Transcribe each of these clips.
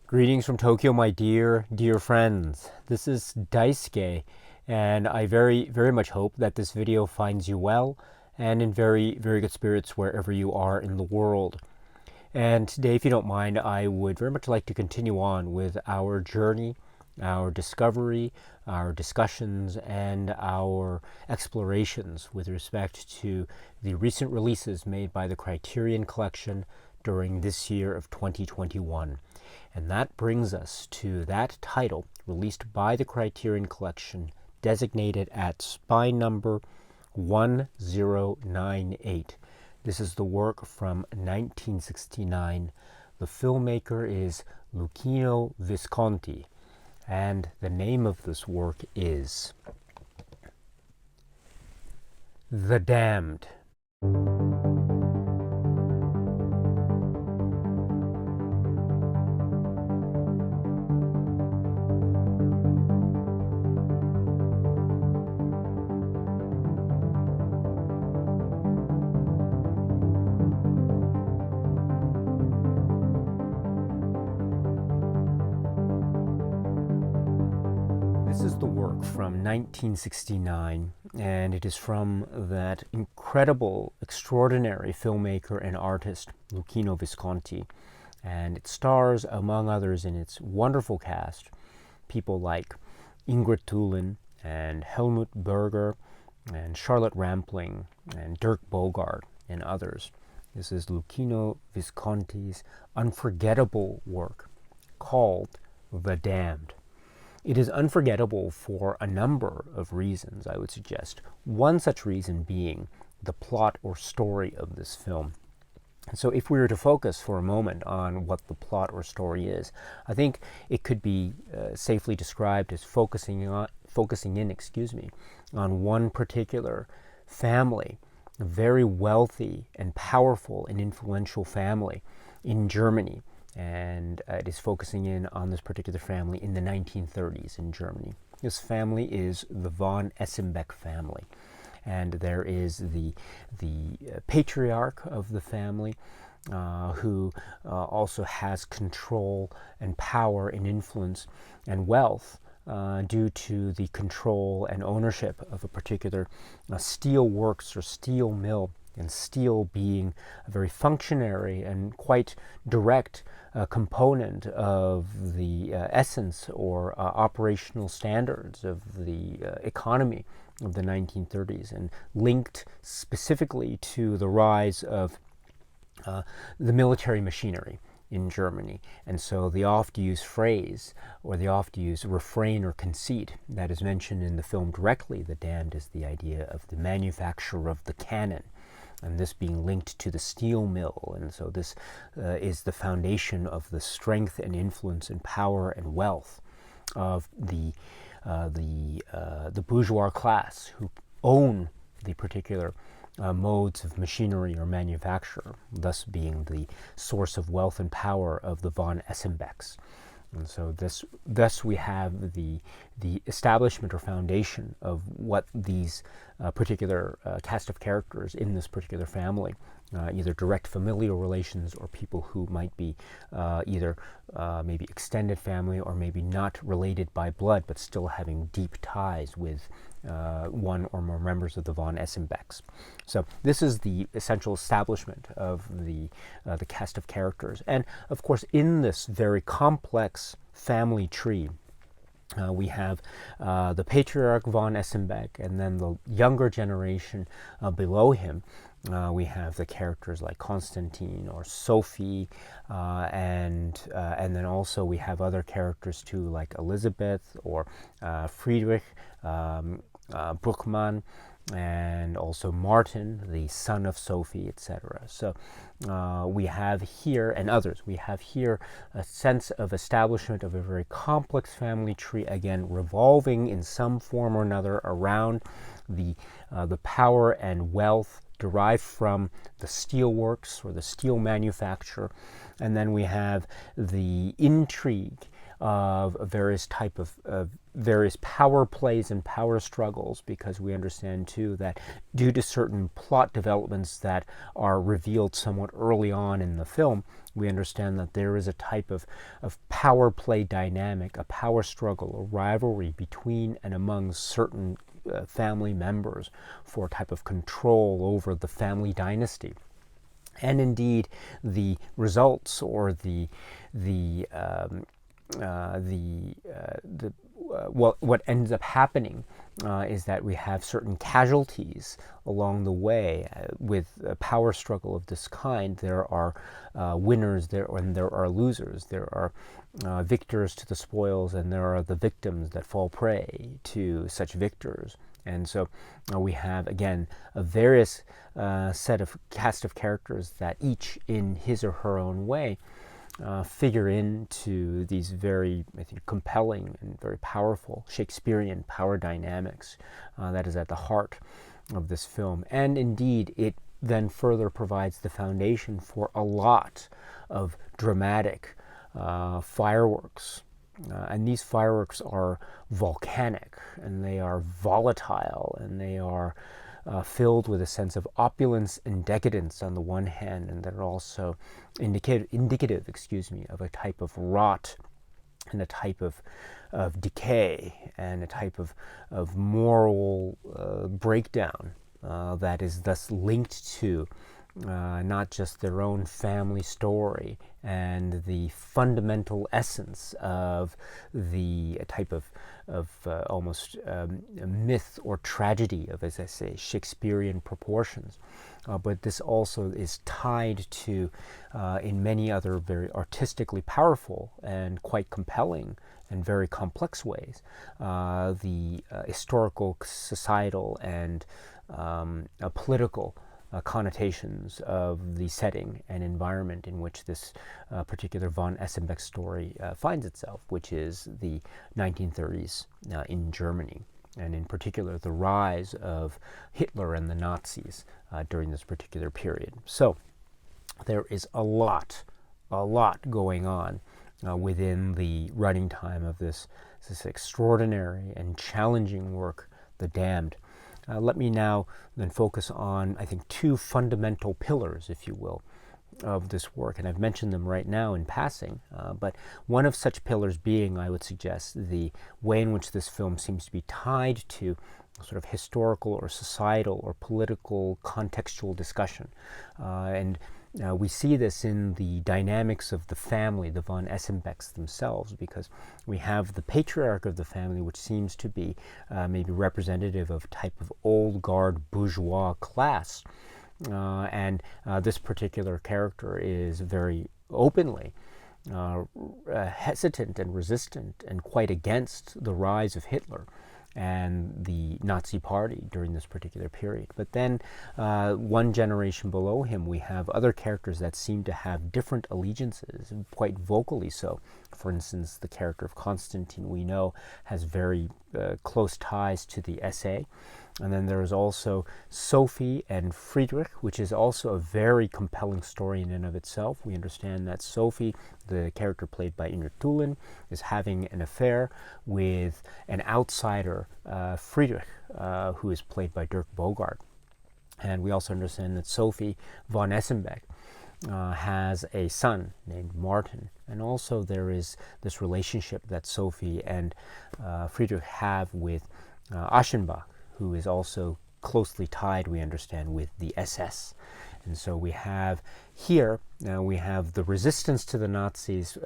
Greetings from Tokyo, my dear friends. This is Daisuke, and I very much hope that this video finds you well and in very good spirits wherever you are in the world. And today, if you don't mind, I would very much like to continue on with our journey, our discovery, our discussions, and our explorations with respect to the recent releases made by the Criterion Collection during this year of 2021. And that brings us to that title released by the Criterion Collection, designated at spine number 1098. This is the work from 1969. The filmmaker is Luchino Visconti, and the name of this work is The Damned. This is the work from 1969, and it is from that incredible, extraordinary filmmaker and artist, Luchino Visconti. And it stars, among others, in its wonderful cast, people like Ingrid Thulin and Helmut Berger and Charlotte Rampling and Dirk Bogarde and others. This is Luchino Visconti's unforgettable work called The Damned. It is unforgettable for a number of reasons, I would suggest. One such reason being the plot or story of this film. So if we were to focus for a moment on what the plot or story is, I think it could be safely described as focusing in on one particular family, a very wealthy and powerful and influential family in Germany. And it is focusing in on this particular family in the 1930s in Germany. This family is the von Essenbeck family. And there is the patriarch of the family who also has control and power and influence and wealth due to the control and ownership of a particular steel works or steel mill, and steel being a very functionary and quite direct component of the essence or operational standards of the economy of the 1930s, and linked specifically to the rise of the military machinery in Germany. And so the oft-used phrase, or the oft-used refrain or conceit that is mentioned in the film directly, The Damned, is the idea of the manufacture of the cannon, and this being linked to the steel mill. And so this is the foundation of the strength and influence and power and wealth of the bourgeois class who own the particular modes of machinery or manufacture, thus being the source of wealth and power of the von Essenbecks. And so thus we have the establishment or foundation of what these particular cast of characters in this particular family, either direct familial relations or people who might be either maybe extended family or maybe not related by blood but still having deep ties with one or more members of the von Essenbecks. So this is the essential establishment of the cast of characters. And of course, in this very complex family tree, we have the patriarch von Essenbeck, and then the younger generation below him. We have the characters like Constantine or Sophie, and then also we have other characters too, like Elizabeth or Friedrich Bruckmann, and also Martin, the son of Sophie, etc. So we have here, and others, we have here a sense of establishment of a very complex family tree, again revolving in some form or another around the power and wealth derived from the steel works or the steel manufacture. And then we have the intrigue of various power plays and power struggles, because we understand too that due to certain plot developments that are revealed somewhat early on in the film, we understand that there is a type of power play dynamic, a power struggle, a rivalry between and among certain family members for a type of control over the family dynasty. And indeed, the results, or what ends up happening is that we have certain casualties along the way. With a power struggle of this kind, there are winners and there are losers. There are victors to the spoils, and there are the victims that fall prey to such victors. And so we have, again, a various cast of characters that each, in his or her own way, figure into these very, I think, compelling and very powerful Shakespearean power dynamics that is at the heart of this film. And indeed, it then further provides the foundation for a lot of dramatic fireworks. And these fireworks are volcanic, and they are volatile, and they are filled with a sense of opulence and decadence on the one hand, and they're also indicative, of a type of rot and a type of decay and a type of moral breakdown that is thus linked to not just their own family story and the fundamental essence of the type of almost myth or tragedy of, as I say, Shakespearean proportions. But this also is tied to, in many other very artistically powerful and quite compelling and very complex ways, the historical, societal, and political connotations of the setting and environment in which this particular von Essenbeck story finds itself, which is the 1930s in Germany, and in particular the rise of Hitler and the Nazis during this particular period. So there is a lot going on within the running time of this extraordinary and challenging work, The Damned. Let me now then focus on, I think, two fundamental pillars, if you will, of this work. And I've mentioned them right now in passing, but one of such pillars being, I would suggest, the way in which this film seems to be tied to sort of historical or societal or political contextual discussion. We see this in the dynamics of the family, the von Essenbecks themselves, because we have the patriarch of the family, which seems to be maybe representative of type of old guard bourgeois class. And this particular character is very openly hesitant and resistant and quite against the rise of Hitler and the Nazi Party during this particular period. But then one generation below him, we have other characters that seem to have different allegiances, quite vocally so. For instance, the character of Constantine, we know, has very close ties to the SA. And then there is also Sophie and Friedrich, which is also a very compelling story in and of itself. We understand that Sophie, the character played by Inger Tulin, is having an affair with an outsider, Friedrich, who is played by Dirk Bogarde. And we also understand that Sophie von Essenbeck has a son named Martin. And also there is this relationship that Sophie and Friedrich have with Aschenbach, who is also closely tied, we understand, with the SS. And so we have here, we have the resistance to the Nazis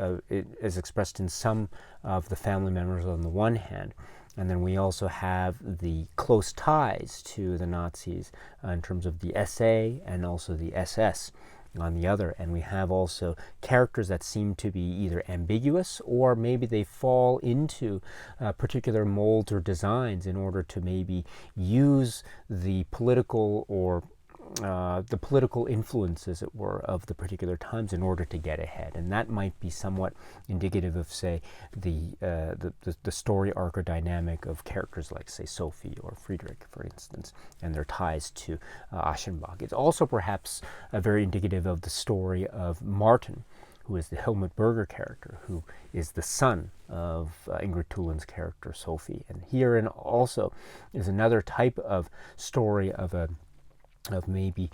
as expressed in some of the family members on the one hand, and then we also have the close ties to the Nazis in terms of the SA and also the SS on the other. And we have also characters that seem to be either ambiguous, or maybe they fall into particular molds or designs in order to maybe use the political or the political influence, as it were, of the particular times in order to get ahead. And that might be somewhat indicative of, say, the story arc or dynamic of characters like, say, Sophie or Friedrich, for instance, and their ties to Aschenbach. It's also perhaps very indicative of the story of Martin, who is the Helmut Berger character, who is the son of Ingrid Tulin's character Sophie. And herein also is another type of story of maybe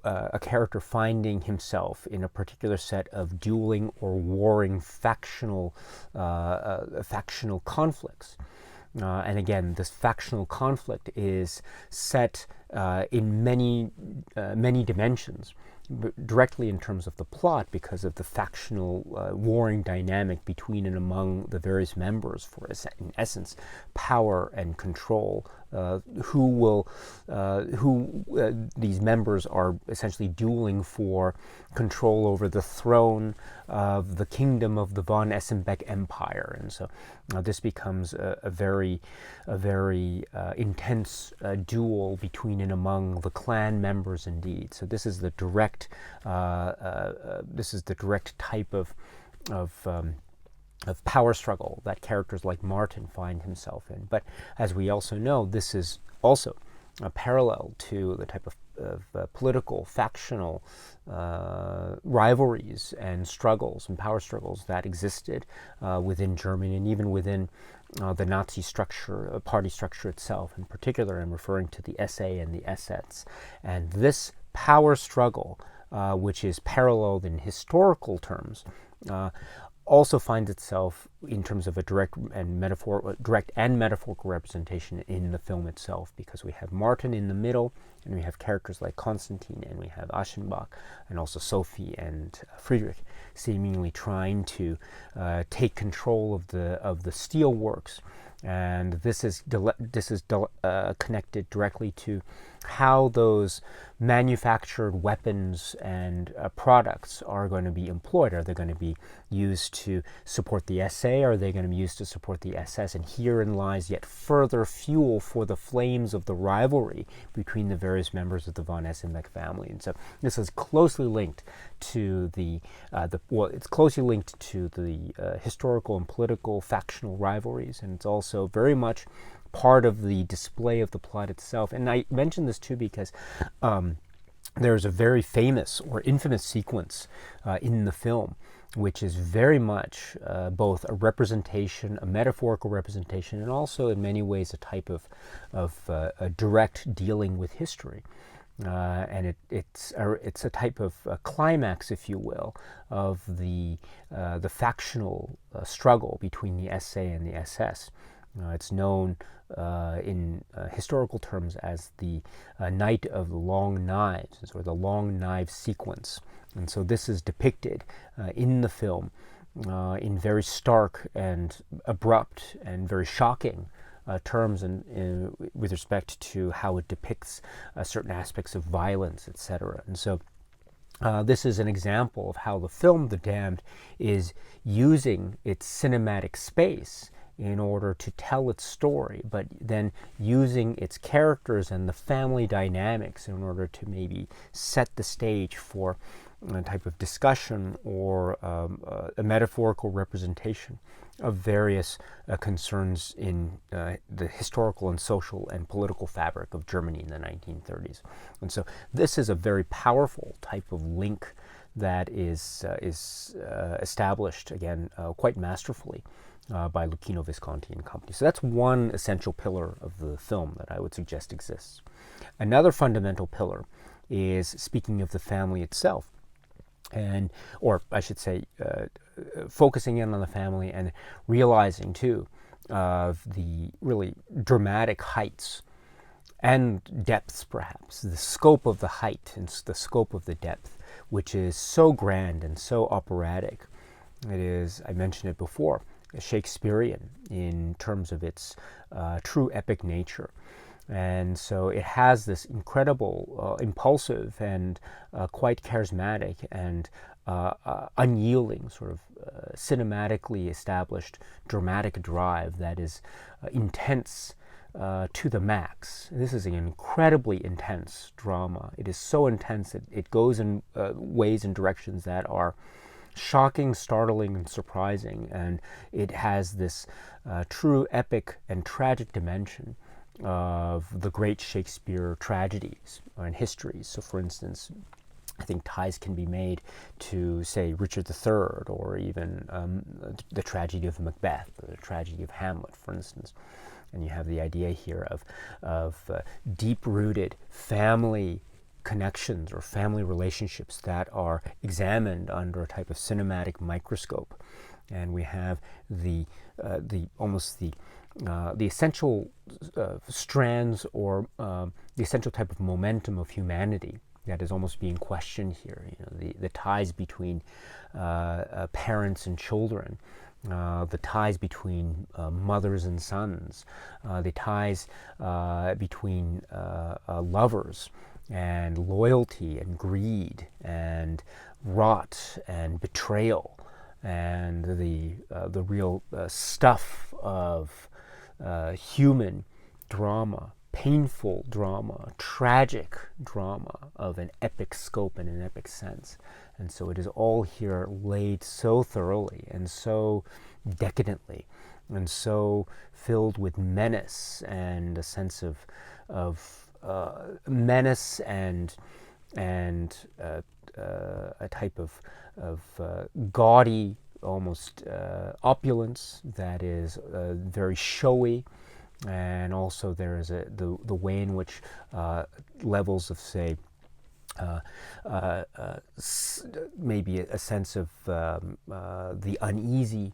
a character finding himself in a particular set of dueling or warring factional conflicts. And again, this factional conflict is set in many dimensions, directly in terms of the plot, because of the factional warring dynamic between and among the various members, for in essence, power and control. These members are essentially dueling for control over the throne of the kingdom of the von Essenbeck Empire, and so this becomes a very intense duel between and among the clan members, indeed. So this is the direct type of power struggle that characters like Martin find himself in. But as we also know, this is also a parallel to the type of political, factional rivalries and struggles and power struggles that existed within Germany and even within the Nazi structure, party structure itself. In particular, I'm referring to the SA and the SS. And this power struggle, which is paralleled in historical terms, also finds itself in terms of a direct and metaphorical representation in the film itself, because we have Martin in the middle, and we have characters like Konstantin, and we have Aschenbach, and also Sophie and Friedrich, seemingly trying to take control of the steel works. And this is connected directly to how those manufactured weapons and products are going to be employed. Are they going to be used to support the SA? Are they going to be used to support the SS? And herein lies yet further fuel for the flames of the rivalry between the various members of the von Essenbeck family. And so this is closely linked to it's closely linked to the historical and political factional rivalries, and it's also very much part of the display of the plot itself. And I mention this too because there's a very famous or infamous sequence in the film, which is very much both a representation, a metaphorical representation, and also in many ways a type of a direct dealing with history. And it's a type of climax, if you will, of the factional struggle between the SA and the SS. It's known in historical terms as the Night of the Long Knives, or the Long Knives sequence. And so this is depicted in the film in very stark and abrupt and very shocking terms, and with respect to how it depicts certain aspects of violence, etc. And so this is an example of how the film The Damned is using its cinematic space in order to tell its story, but then using its characters and the family dynamics in order to maybe set the stage for a type of discussion or a metaphorical representation of various concerns in the historical and social and political fabric of Germany in the 1930s. And so this is a very powerful type of link that is established, again, quite masterfully by Luchino Visconti and company. So that's one essential pillar of the film that I would suggest exists. Another fundamental pillar is speaking of the family itself, or I should say, focusing in on the family and realizing too of the really dramatic heights and depths, perhaps, the scope of the height and the scope of the depth, which is so grand and so operatic. It is, I mentioned it before, Shakespearean in terms of its true epic nature. And so it has this incredible, impulsive and quite charismatic and unyielding sort of cinematically established dramatic drive that is intense to the max. This is an incredibly intense drama. It is so intense that it goes in ways and directions that are shocking, startling, and surprising, and it has this true epic and tragic dimension of the great Shakespeare tragedies and histories. So, for instance, I think ties can be made to, say, Richard III, or even the tragedy of Macbeth, or the tragedy of Hamlet, for instance. And you have the idea here of deep-rooted family connections or family relationships that are examined under a type of cinematic microscope. And we have the essential strands, or the essential type of momentum of humanity that is almost being questioned here. The ties between parents and children, the ties between mothers and sons, the ties between lovers, and loyalty and greed and rot and betrayal, and the real stuff of human drama, painful drama, tragic drama of an epic scope and an epic sense. And so it is all here laid so thoroughly and so decadently and so filled with menace and a sense of menace and a type of gaudy, almost opulence that is very showy. And also there is the way in which levels of, say, maybe a sense of the uneasy,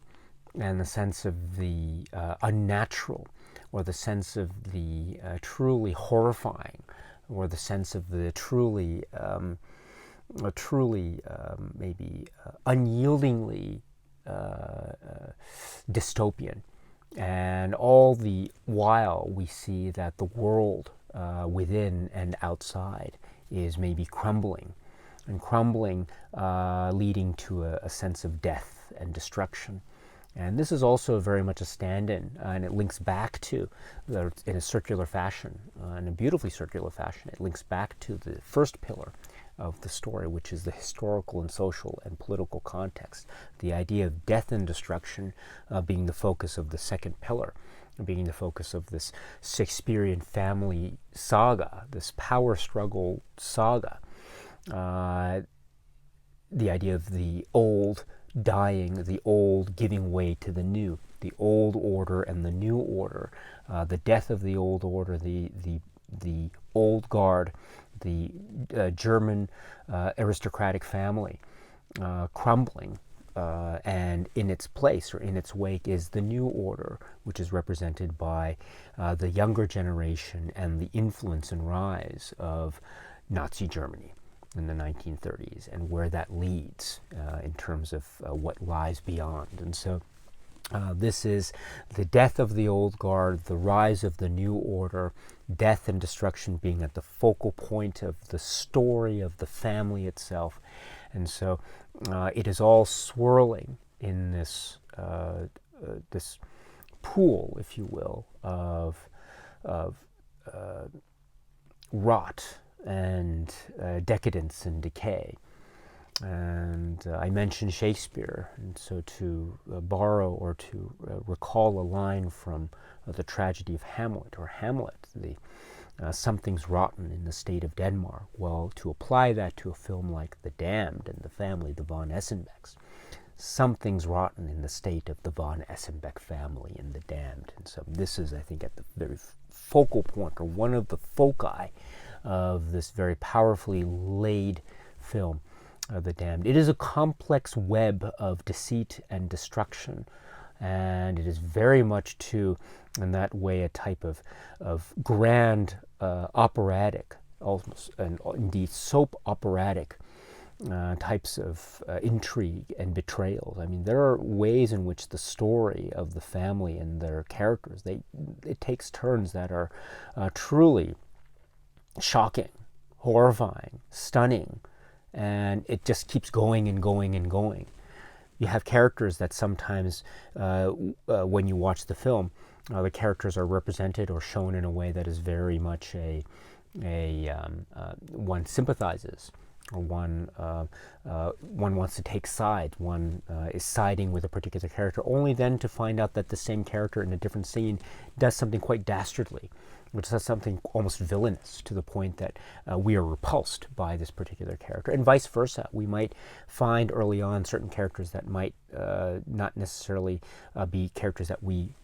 and the sense of the unnatural, or the sense of the truly horrifying, or the sense of the truly maybe unyieldingly dystopian. And all the while we see that the world within and outside is maybe crumbling, leading to a sense of death and destruction. And this is also very much a stand-in, and it links back to, in a circular fashion, in a beautifully circular fashion, it links back to the first pillar of the story, which is the historical and social and political context. The idea of death and destruction being the focus of the second pillar, being the focus of this Shakespearean family saga, this power struggle saga. The idea of the old dying, the old giving way to the new, the old order and the new order, the death of the old order, the old guard, the German aristocratic family crumbling, and in its place, or in its wake, is the new order, which is represented by the younger generation and the influence and rise of Nazi Germany in the 1930s, and where that leads in terms of what lies beyond. And so this is the death of the old guard, the rise of the new order, death and destruction being at the focal point of the story of the family itself. And so it is all swirling in this this pool, if you will, of rot and decadence and decay. And I mentioned Shakespeare, and so to borrow or to recall a line from the tragedy of Hamlet, or Hamlet, the something's rotten in the state of Denmark. Well, to apply that to a film like The Damned and the family, the von Essenbecks, something's rotten in the state of the von Essenbeck family and The Damned. And so this is, I think, at the very focal point, or one of the foci of this very powerfully laid film, The Damned. It is a complex web of deceit and destruction, and it is very much, too, in that way, a type of grand operatic, almost, and indeed soap operatic types of intrigue and betrayals. I mean, there are ways in which the story of the family and their characters, it takes turns that are truly shocking, horrifying, stunning, and it just keeps going and going and going. You have characters that sometimes, when you watch the film, the characters are represented or shown in a way that is very much one sympathizes, or one wants to take sides. One is siding with a particular character, only then to find out that the same character in a different scene does something quite dastardly, which has something almost villainous to the point that we are repulsed by this particular character, and vice versa. We might find early on certain characters that might not necessarily be characters that we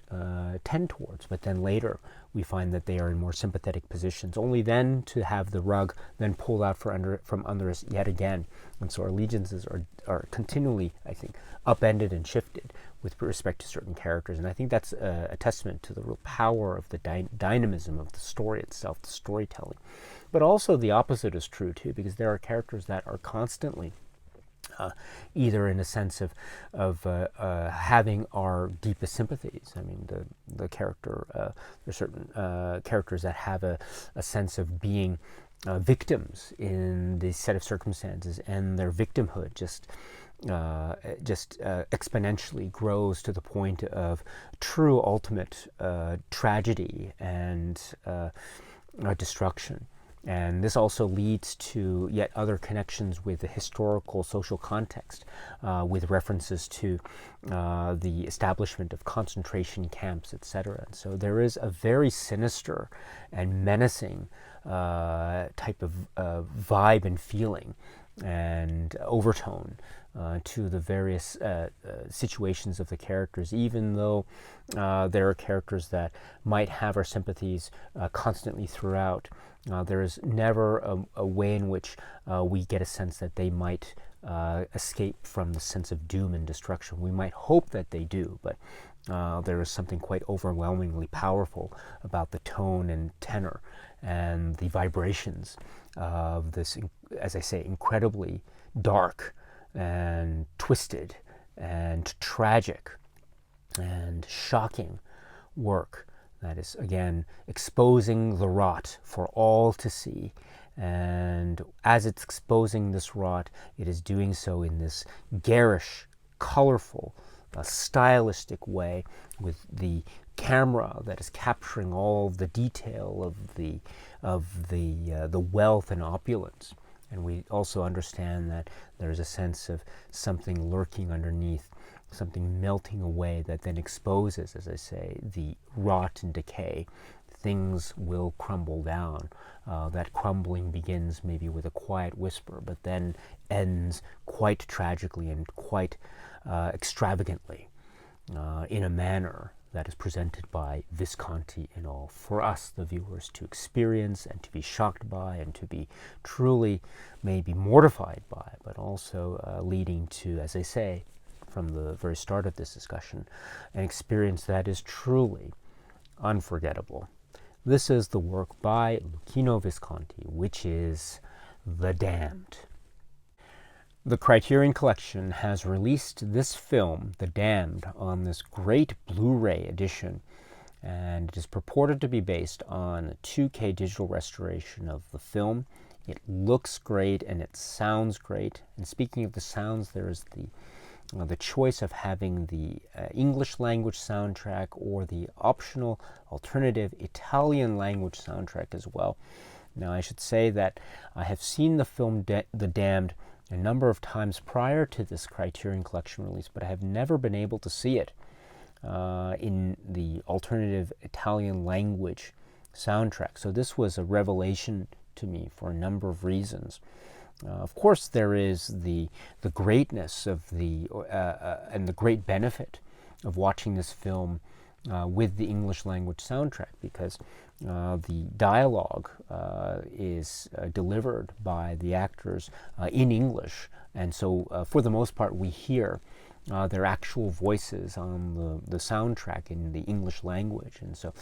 tend towards, but then later we find that they are in more sympathetic positions, only then to have the rug then pulled out from under us yet again. And so our allegiances are continually, I think, upended and shifted with respect to certain characters. And I think that's a testament to the real power of the dynamism of the story itself, the storytelling. But also the opposite is true too, because there are characters that are constantly either in a sense of having our deepest sympathies. I mean, the character, there's certain characters that have a sense of being victims in this set of circumstances, and their victimhood just exponentially grows to the point of true ultimate tragedy and destruction. And this also leads to yet other connections with the historical social context, with references to the establishment of concentration camps, etc. And so there is a very sinister and menacing type of vibe and feeling and overtone to the various situations of the characters, even though there are characters that might have our sympathies constantly throughout. There is never a way in which we get a sense that they might escape from the sense of doom and destruction. We might hope that they do, but there is something quite overwhelmingly powerful about the tone and tenor and the vibrations of this, as I say, incredibly dark and twisted and tragic and shocking work that is, again, exposing the rot for all to see. And as it's exposing this rot, it is doing so in this garish, colorful, stylistic way, with the camera that is capturing all the detail of the wealth and opulence. And we also understand that there's a sense of something lurking underneath, something melting away that then exposes, as I say, the rot and decay. Things will crumble down. That crumbling begins maybe with a quiet whisper, but then ends quite tragically and quite extravagantly in a manner that is presented by Visconti in all, for us, the viewers, to experience and to be shocked by and to be truly maybe mortified by, but also leading to, as I say, from the very start of this discussion, an experience that is truly unforgettable. This is the work by Luchino Visconti, which is The Damned. The Criterion Collection has released this film, The Damned, on this great Blu-ray edition, and it is purported to be based on a 2K digital restoration of the film. It looks great and it sounds great. And speaking of the sounds, there is the choice of having the English language soundtrack or the optional alternative Italian language soundtrack as well. Now, I should say that I have seen the film The Damned a number of times prior to this Criterion Collection release, but I have never been able to see it in the alternative Italian language soundtrack. So this was a revelation to me for a number of reasons. Of course, there is the greatness of and the great benefit of watching this film with the English language soundtrack, because the dialogue is delivered by the actors in English, and so for the most part we hear their actual voices on the soundtrack in the English language, and so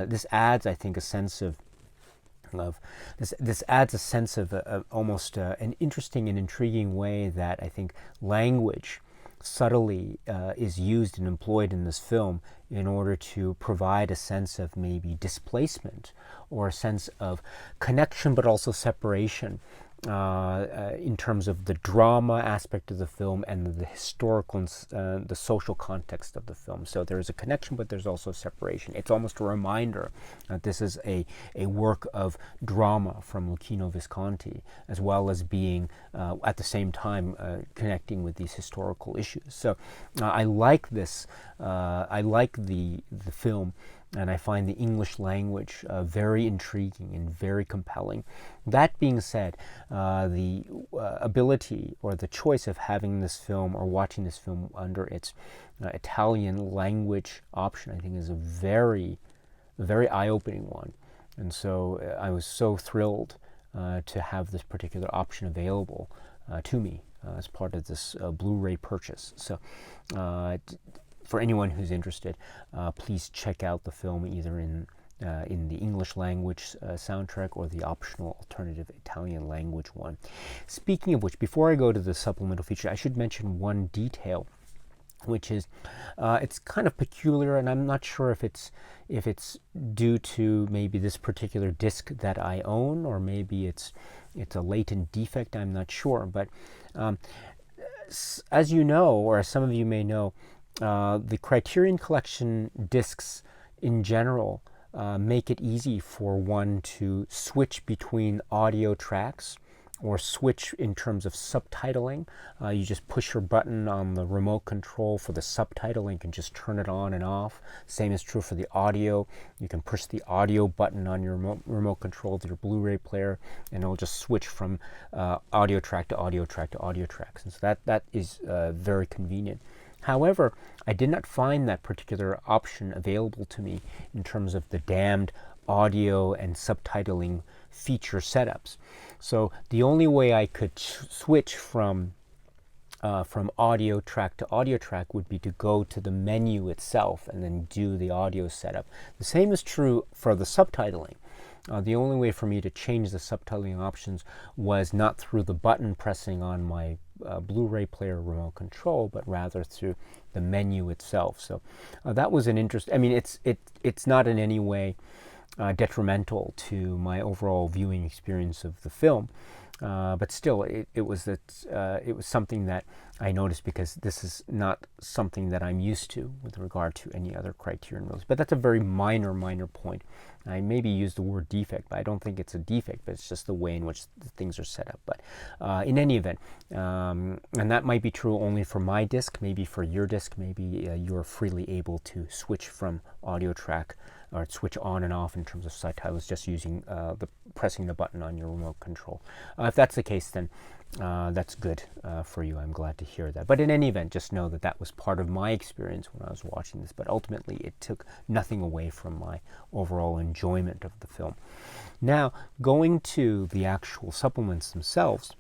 this adds, I think, a sense of this adds a sense of almost an interesting and intriguing way that I think language subtly is used and employed in this film in order to provide a sense of maybe displacement or a sense of connection but also separation in terms of the drama aspect of the film and the historical and the social context of the film. So there is a connection, but there's also separation. It's almost a reminder that this is a work of drama from Luchino Visconti, as well as being at the same time connecting with these historical issues. So I like this. I like the film and I find the English language very intriguing and very compelling. That being said, the ability or the choice of having this film or watching this film under its Italian language option, I think, is a very eye-opening one. And so I was so thrilled to have this particular option available to me as part of this Blu-ray purchase. So for anyone who's interested, please check out the film either in the English language soundtrack or the optional alternative Italian language one. Speaking of which, before I go to the supplemental feature, I should mention one detail, which is it's kind of peculiar, and I'm not sure if it's due to maybe this particular disc that I own, or maybe it's a latent defect. I'm not sure, but as you know, or as some of you may know, the Criterion Collection discs in general make it easy for one to switch between audio tracks or switch in terms of subtitling. You just push your button on the remote control for the subtitling and can just turn it on and off. Same is true for the audio. You can push the audio button on your remote control to your Blu-ray player, and it'll just switch from audio track to audio track to audio tracks. And so that is very convenient. However, I did not find that particular option available to me in terms of the damned audio and subtitling feature setups. So the only way I could switch from audio track to audio track would be to go to the menu itself and then do the audio setup. The same is true for the subtitling. The only way for me to change the subtitling options was not through the button pressing on my Blu-ray player remote control, but rather through the menu itself. So that was an interest. I mean, it's not in any way detrimental to my overall viewing experience of the film, but still, it was something that I noticed, because this is not something that I'm used to with regard to any other Criterion release. But that's a very minor point. I maybe used the word defect, but I don't think it's a defect, but it's just the way in which the things are set up. But in any event, and that might be true only for my disc, maybe for your disc, maybe you're freely able to switch from audio track or switch on and off in terms of subtitles just using pressing the button on your remote control. If that's the case, then that's good for you. I'm glad to hear that. But in any event, just know that that was part of my experience when I was watching this. But ultimately, it took nothing away from my overall enjoyment of the film. Now, going to the actual supplements themselves,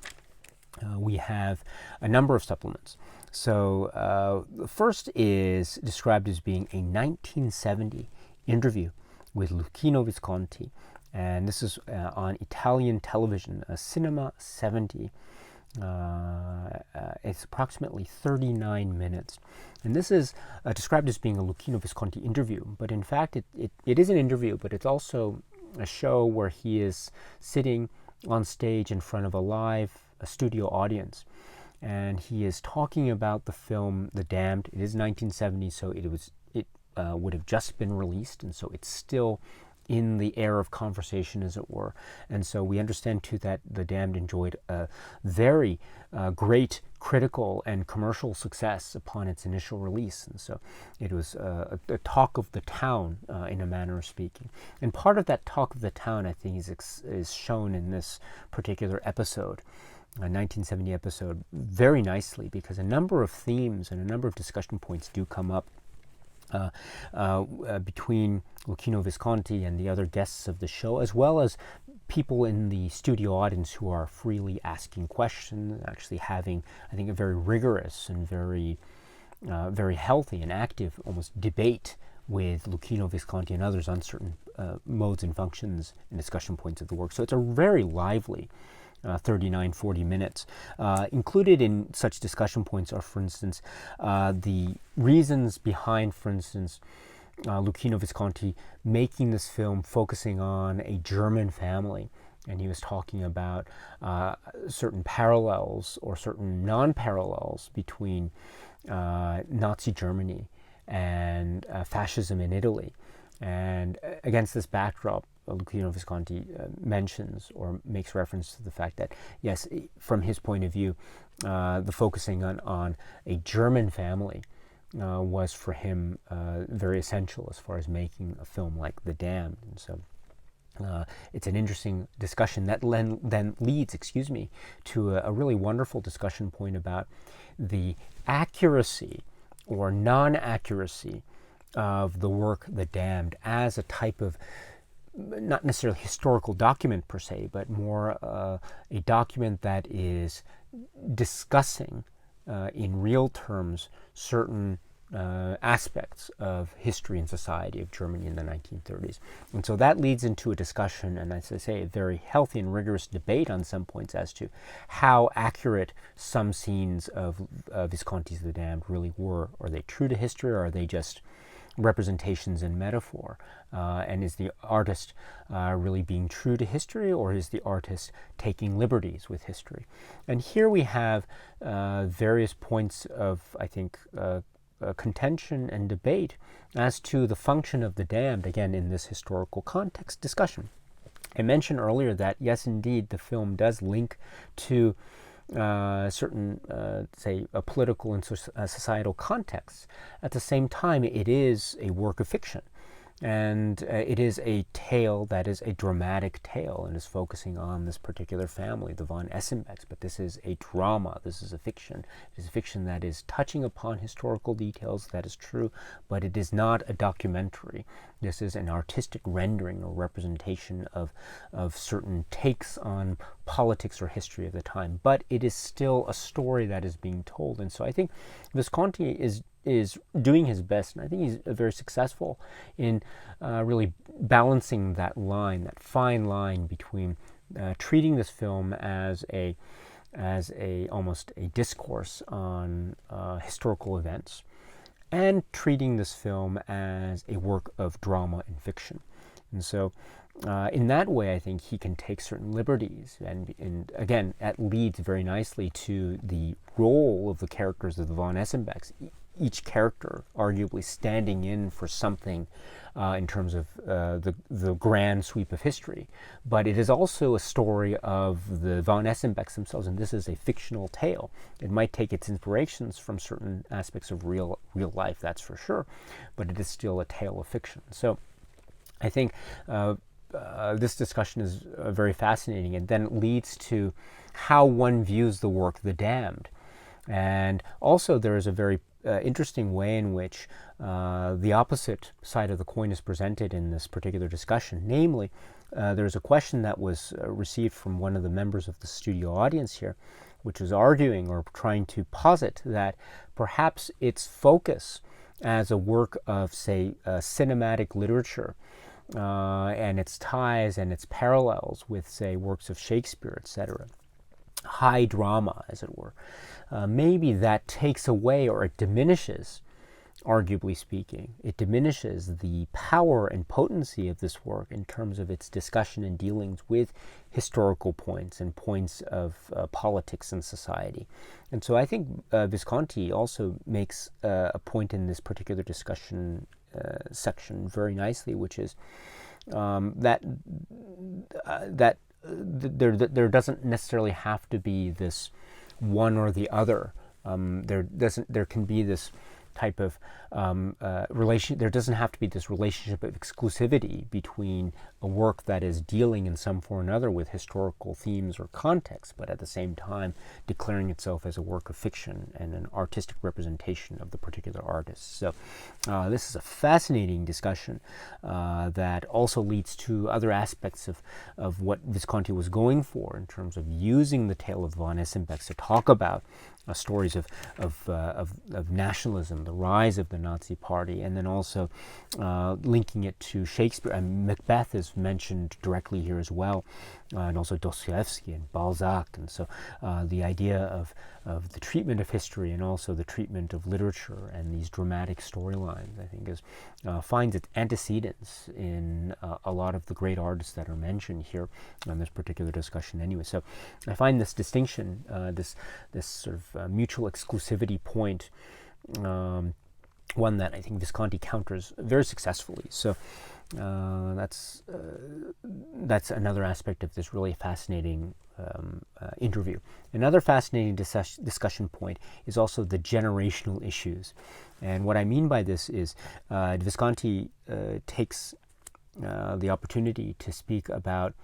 we have a number of supplements. So the first is described as being a 1970 interview with Luchino Visconti, and this is on Italian television, Cinema 70. It's approximately 39 minutes, and this is described as being a Luchino Visconti interview, but in fact it is an interview, but it's also a show where he is sitting on stage in front of a studio audience, and he is talking about the film The Damned. It is 1970, so it would have just been released, and so it's still in the air of conversation, as it were. And so we understand too that The Damned enjoyed a very great critical and commercial success upon its initial release, and so it was a talk of the town, in a manner of speaking. And part of that talk of the town, I think, is shown in this particular episode, a 1970 episode, very nicely, because a number of themes and a number of discussion points do come up between Luchino Visconti and the other guests of the show, as well as people in the studio audience who are freely asking questions, actually having, I think, a very rigorous and very healthy and active almost debate with Luchino Visconti and others on certain modes and functions and discussion points of the work. So it's a very lively 39-40 minutes. Included in such discussion points are, for instance, the reasons behind, for instance, Luchino Visconti making this film focusing on a German family. And he was talking about certain parallels or certain non-parallels between Nazi Germany and fascism in Italy. And against this backdrop, Luchino Visconti mentions or makes reference to the fact that, yes, from his point of view, the focusing on a German family was for him very essential as far as making a film like The Damned. And so it's an interesting discussion that then leads, to a really wonderful discussion point about the accuracy or non-accuracy of the work The Damned as a type of, not necessarily historical document per se, but more a document that is discussing in real terms certain aspects of history and society of Germany in the 1930s. And so that leads into a discussion, and as I say, a very healthy and rigorous debate on some points as to how accurate some scenes of Visconti's The Damned really were. Are they true to history, or are they just representations and metaphor? And is the artist really being true to history, or is the artist taking liberties with history? And here we have various points of, I think, contention and debate as to the function of The Damned, again, in this historical context discussion. I mentioned earlier that, yes, indeed, the film does link to certain, say, a political and societal context. At the same time, it is a work of fiction. And it is a tale that is a dramatic tale and is focusing on this particular family, the von Essenbecks. But this is a drama. This is a fiction. It is a fiction that is touching upon historical details, that is true, but it is not a documentary. This is an artistic rendering or representation of certain takes on politics or history of the time. But it is still a story that is being told. And so I think Visconti is doing his best, and I think he's very successful in really balancing that line, that fine line between treating this film as almost a discourse on historical events, and treating this film as a work of drama and fiction. And so in that way, I think he can take certain liberties, and again, that leads very nicely to the role of the characters of the von Essenbecks, each character arguably standing in for something in terms of the grand sweep of history. But it is also a story of the von Essenbecks themselves, and this is a fictional tale. It might take its inspirations from certain aspects of real life, that's for sure, but it is still a tale of fiction. So I think this discussion is very fascinating, and then it leads to how one views the work The Damned. And also there is a very interesting way in which the opposite side of the coin is presented in this particular discussion. Namely, there's a question that was received from one of the members of the studio audience here, which was arguing or trying to posit that perhaps its focus as a work of, say, cinematic literature and its ties and its parallels with, say, works of Shakespeare, etc., high drama, as it were, maybe that takes away, or it diminishes, arguably speaking, it diminishes the power and potency of this work in terms of its discussion and dealings with historical points and points of politics and society. And so I think Visconti also makes a point in this particular discussion section very nicely, which is that there doesn't necessarily have to be this one or the other. There can be this type of relation. There doesn't have to be this relationship of exclusivity between a work that is dealing in some form or another with historical themes or context, but at the same time declaring itself as a work of fiction and an artistic representation of the particular artist. So this is a fascinating discussion that also leads to other aspects of what Visconti was going for in terms of using the tale of von Essenbecks to talk about stories of nationalism, the rise of the Nazi Party, and then also linking it to Shakespeare. And Macbeth is mentioned directly here as well, and also Dostoevsky and Balzac. And so the idea of the treatment of history and also the treatment of literature and these dramatic storylines, I think, finds its antecedents in a lot of the great artists that are mentioned here on this particular discussion anyway. So I find this distinction, this sort of mutual exclusivity point, one that I think Visconti counters very successfully. So That's another aspect of this really fascinating interview. Another fascinating discussion point is also the generational issues. And what I mean by this is Visconti takes the opportunity to speak about,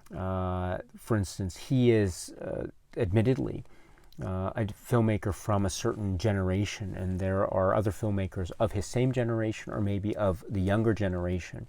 for instance, he is admittedly a filmmaker from a certain generation, and there are other filmmakers of his same generation or maybe of the younger generation.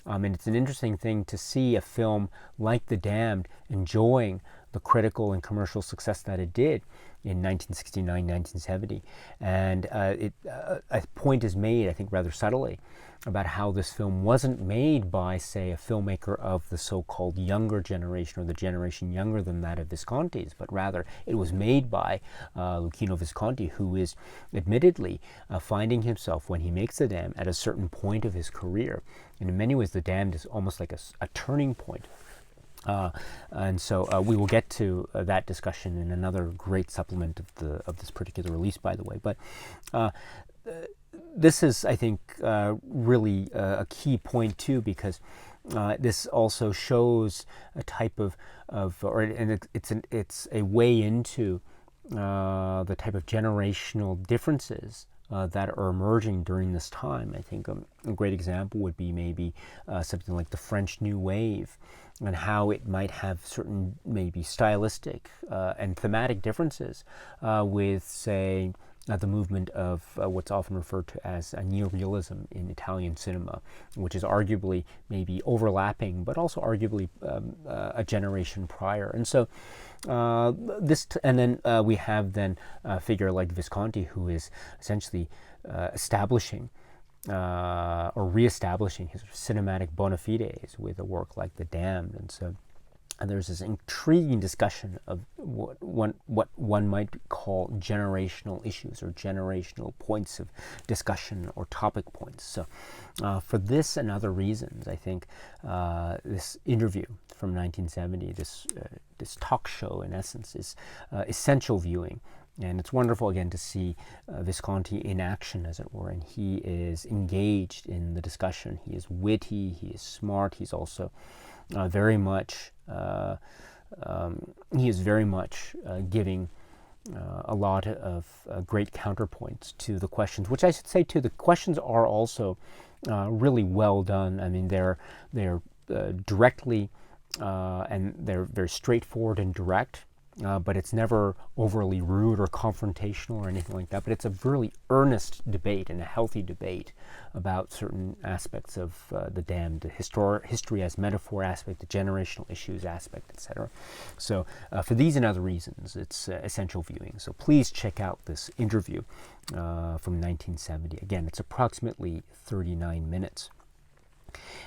And it's an interesting thing to see a film like The Damned enjoying the critical and commercial success that it did in 1969, 1970. And a point is made, I think rather subtly, about how this film wasn't made by, say, a filmmaker of the so-called younger generation or the generation younger than that of Visconti's, but rather it was made by Luchino Visconti, who is admittedly finding himself, when he makes The Damned, at a certain point of his career. And in many ways, The Damned is almost like a turning point. And so we will get to that discussion in another great supplement of this particular release, by the way. But this is, I think, really a key point too, because this also shows a type and it's a way into the type of generational differences that are emerging during this time. I think a great example would be maybe something like the French New Wave, and how it might have certain maybe stylistic and thematic differences with, say, the movement of what's often referred to as neorealism in Italian cinema, which is arguably maybe overlapping, but also arguably a generation prior. And so then we have then a figure like Visconti, who is essentially establishing or reestablishing his cinematic bona fides with a work like The Damned. And so there's this intriguing discussion of what one might call generational issues or generational points of discussion or topic points. So for this and other reasons, I think this interview from 1970, this talk show in essence, is essential viewing. And it's wonderful, again, to see Visconti in action, as it were, and he is engaged in the discussion. He is witty, he is smart, he's also very much giving a lot of great counterpoints to the questions, which I should say too, the questions are also really well done. I mean, they're directly and they're very straightforward and direct. But it's never overly rude or confrontational or anything like that. But it's a really earnest debate and a healthy debate about certain aspects of The Damned, the history as metaphor aspect, the generational issues aspect, etc. So for these and other reasons, it's essential viewing. So please check out this interview from 1970. Again, it's approximately 39 minutes.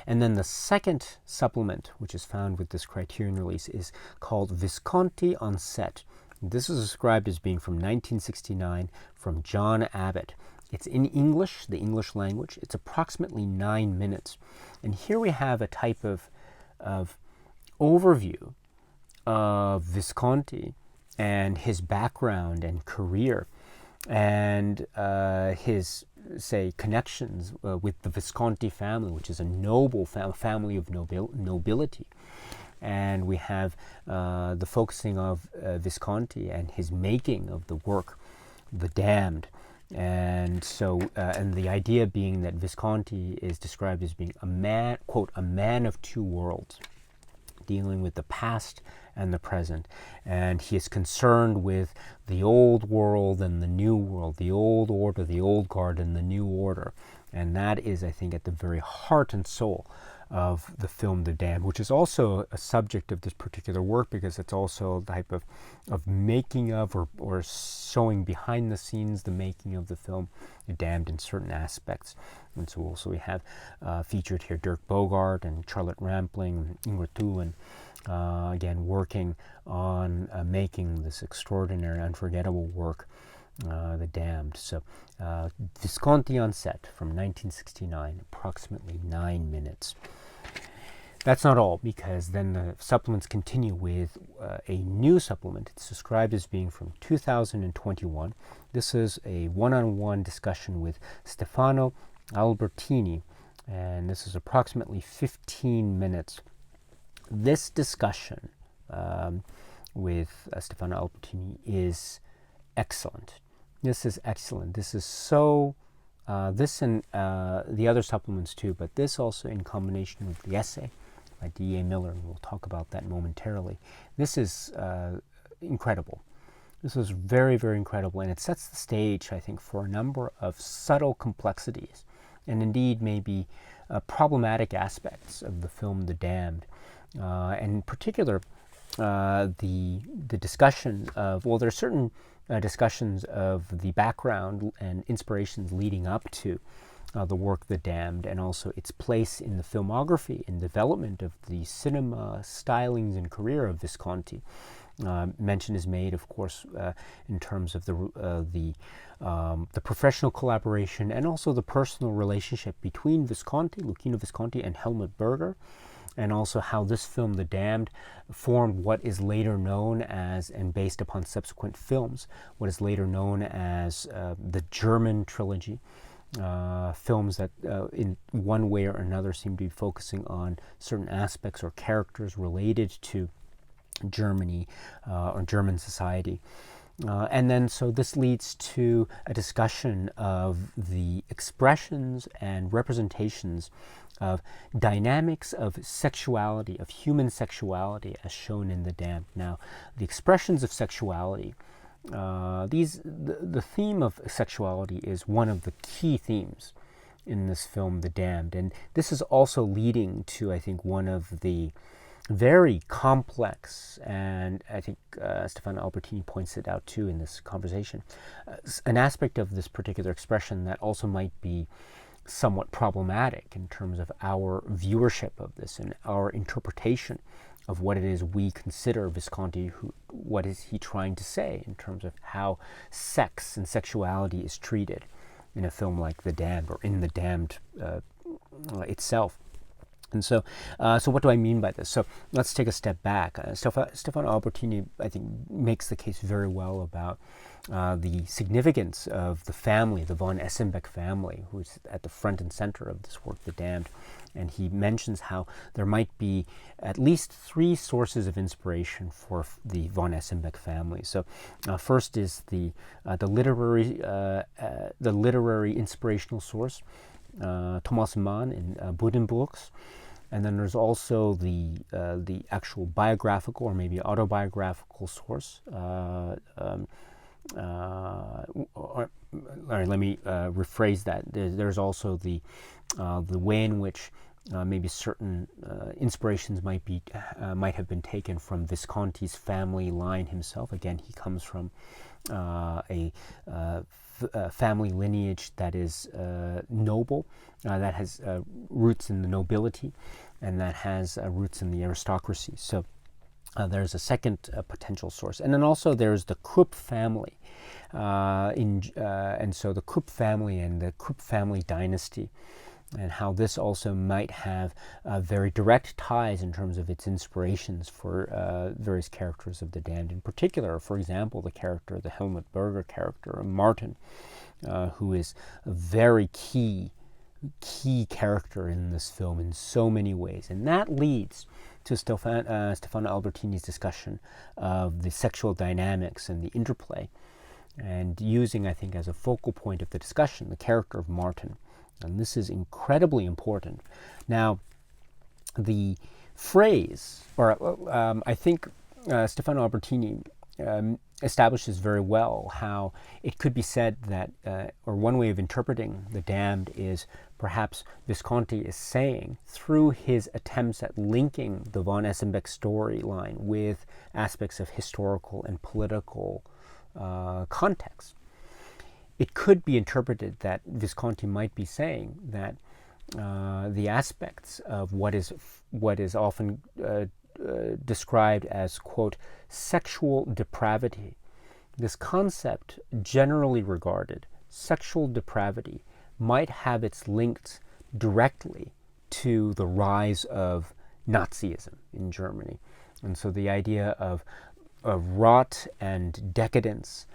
And then the second supplement, which is found with this Criterion release, is called Visconti on Set. This is described as being from 1969 from John Abbott. It's in English, the English language. It's approximately 9 minutes. And here we have a type of overview of Visconti and his background and career and his, say, connections with the Visconti family, which is a noble family of nobility. And we have the focusing of Visconti and his making of the work, The Damned. And so, and the idea being that Visconti is described as being a man, quote, a man of two worlds, dealing with the past and the present. And he is concerned with the old world and the new world, the old order, the old guard, and the new order. And that is, I think, at the very heart and soul of the film The Damned, which is also a subject of this particular work, because it's also a type of making of or showing behind the scenes the making of the film The Damned in certain aspects. And so also we have featured here Dirk Bogarde and Charlotte Rampling, Ingrid Thulin, again working on making this extraordinary, unforgettable work, The Damned. So Visconti on Set from 1969, approximately 9 minutes. That's not all, because then the supplements continue with a new supplement. It's described as being from 2021. This is a one-on-one discussion with Stefano Albertini and this is approximately 15 minutes. This discussion with Stefano Albertini is excellent. This is excellent. This is so, this and the other supplements too, but this also in combination with the essay by D.A. Miller, and we'll talk about that momentarily. This is incredible. This is very, very incredible, and it sets the stage, I think, for a number of subtle complexities, and indeed maybe problematic aspects of the film The Damned, and in particular, the discussion of, well, there are certain discussions of the background and inspirations leading up to the work The Damned, and also its place in the filmography and development of the cinema stylings and career of Visconti. Mention is made, of course, in terms of the professional collaboration and also the personal relationship between Visconti, Luchino Visconti, and Helmut Berger, and also how this film, The Damned, formed what is later known as, and based upon subsequent films, what is later known as the German trilogy. Films that in one way or another seem to be focusing on certain aspects or characters related to Germany or German society. And then so this leads to a discussion of the expressions and representations of dynamics of sexuality, of human sexuality, as shown in The Damned. Now, the expressions of sexuality, the theme of sexuality is one of the key themes in this film, The Damned, and this is also leading to, I think, one of the very complex, and I think Stefano Albertini points it out too in this conversation, an aspect of this particular expression that also might be somewhat problematic in terms of our viewership of this and our interpretation of what it is we consider Visconti, what is he trying to say in terms of how sex and sexuality is treated in a film like The Damned, or in The Damned itself. And so what do I mean by this? So let's take a step back. Stefano Albertini, I think, makes the case very well about the significance of the family, the von Essenbeck family, who is at the front and center of this work, The Damned. And he mentions how there might be at least three sources of inspiration for the von Essenbeck family. So first is the literary inspirational source, Thomas Mann in Buddenbrooks. And then there's also the actual biographical or maybe autobiographical source. All right, let me rephrase that. There's also the way in which maybe certain inspirations might have been taken from Visconti's family line himself. Again, he comes from a family lineage that is noble, that has roots in the nobility, and that has roots in the aristocracy. So there's a second potential source. And then also there's the Krupp family. And so the Krupp family and the Krupp family dynasty, and how this also might have very direct ties in terms of its inspirations for various characters of The Damned. In particular, for example, the Helmut Berger character, Martin, who is a very key character in this film in so many ways. And that leads to Stefano Albertini's discussion of the sexual dynamics and the interplay, and using, I think, as a focal point of the discussion, the character of Martin. And this is incredibly important. Now, the phrase, or I think Stefano Albertini establishes very well how it could be said that, or one way of interpreting The Damned is perhaps Visconti is saying, through his attempts at linking the von Essenbeck storyline with aspects of historical and political context, it could be interpreted that Visconti might be saying that the aspects of what is often described as, quote, sexual depravity, this concept generally regarded, sexual depravity, might have its links directly to the rise of Nazism in Germany. And so the idea of rot and decadence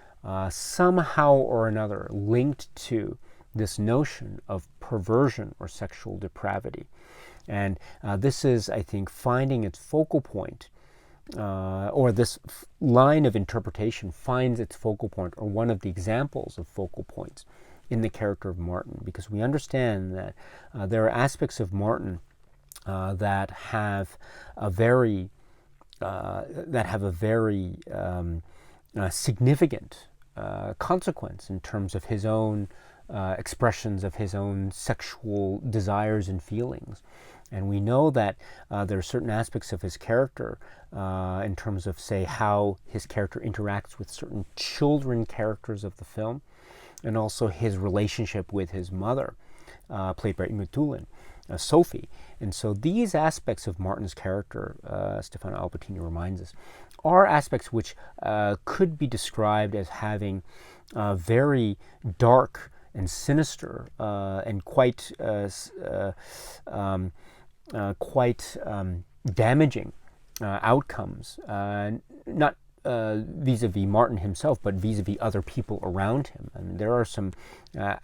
somehow or another linked to this notion of perversion or sexual depravity. And this is, I think, finding its focal point, or this line of interpretation finds its focal point, or one of the examples of focal points in the character of Martin, because we understand that there are aspects of Martin that have a very significant consequence in terms of his own expressions of his own sexual desires and feelings. And we know that there are certain aspects of his character in terms of, say, how his character interacts with certain children characters of the film, and also his relationship with his mother, played by Imutulin, Sophie. And so these aspects of Martin's character, Stefano Albertini reminds us, are aspects which could be described as having very dark and sinister and quite damaging outcomes, not vis-a-vis Martin himself, but vis-a-vis other people around him. And there are some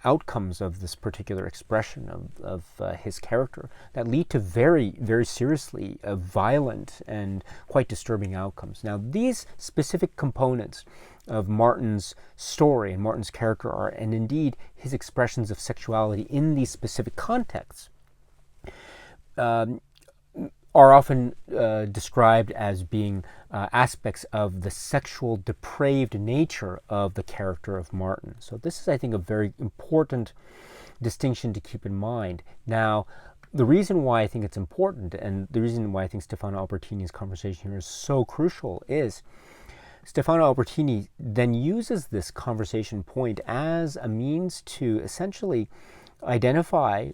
outcomes of this particular expression of his character that lead to very, very seriously violent and quite disturbing outcomes. Now, these specific components of Martin's story and Martin's character are, and indeed his expressions of sexuality in these specific contexts, are often described as being aspects of the sexual depraved nature of the character of Martin. So this is, I think, a very important distinction to keep in mind. Now, the reason why I think it's important, and the reason why I think Stefano Albertini's conversation here is so crucial, is Stefano Albertini then uses this conversation point as a means to essentially identify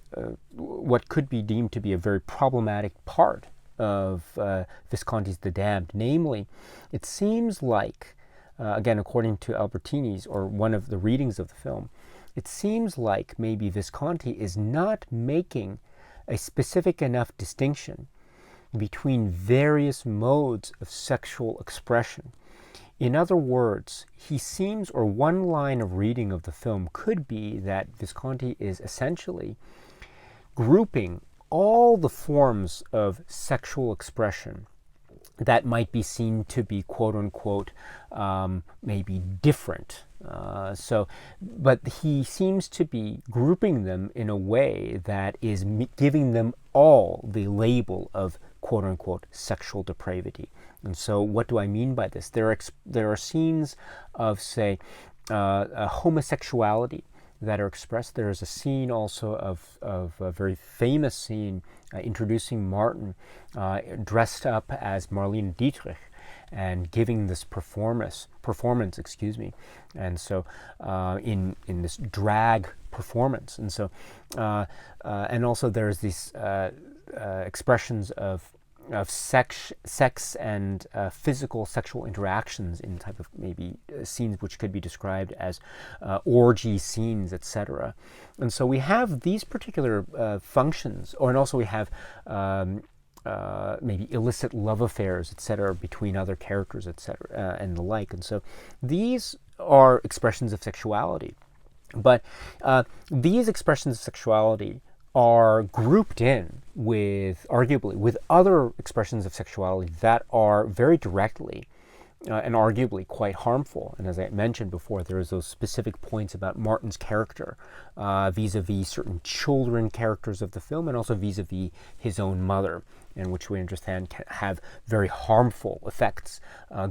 what could be deemed to be a very problematic part of Visconti's The Damned. Namely, it seems like, again, according to Albertini's, or one of the readings of the film, it seems like maybe Visconti is not making a specific enough distinction between various modes of sexual expression. In other words, he seems, or one line of reading of the film could be that Visconti is essentially grouping all the forms of sexual expression that might be seen to be, quote unquote, maybe different. But he seems to be grouping them in a way that is giving them all the label of, quote unquote, sexual depravity. And so what do I mean by this? There are scenes of, say, homosexuality that are expressed. There is a scene also of a very famous scene introducing Martin dressed up as Marlene Dietrich and giving this performance, and so in this drag performance. And so and also there's these expressions of sex and physical sexual interactions in type of maybe scenes which could be described as orgy scenes, etc. And so we have these particular functions, and also we have maybe illicit love affairs, etc., between other characters, etc., and the like. And so these are expressions of sexuality. But these expressions of sexuality are grouped in with, arguably, with other expressions of sexuality that are very directly and arguably quite harmful. And as I mentioned before, there is those specific points about Martin's character vis-a-vis certain children characters of the film, and also vis-a-vis his own mother, in which we understand can have very harmful effects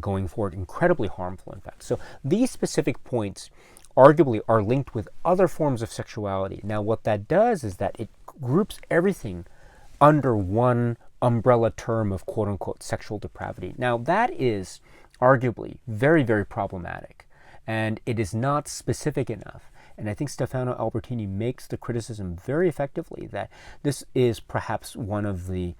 going forward, incredibly harmful, in fact. So these specific points arguably are linked with other forms of sexuality. Now, what that does is that it groups everything under one umbrella term of quote-unquote sexual depravity. Now, that is arguably very, very problematic, and it is not specific enough. And I think Stefano Albertini makes the criticism very effectively that this is perhaps one of the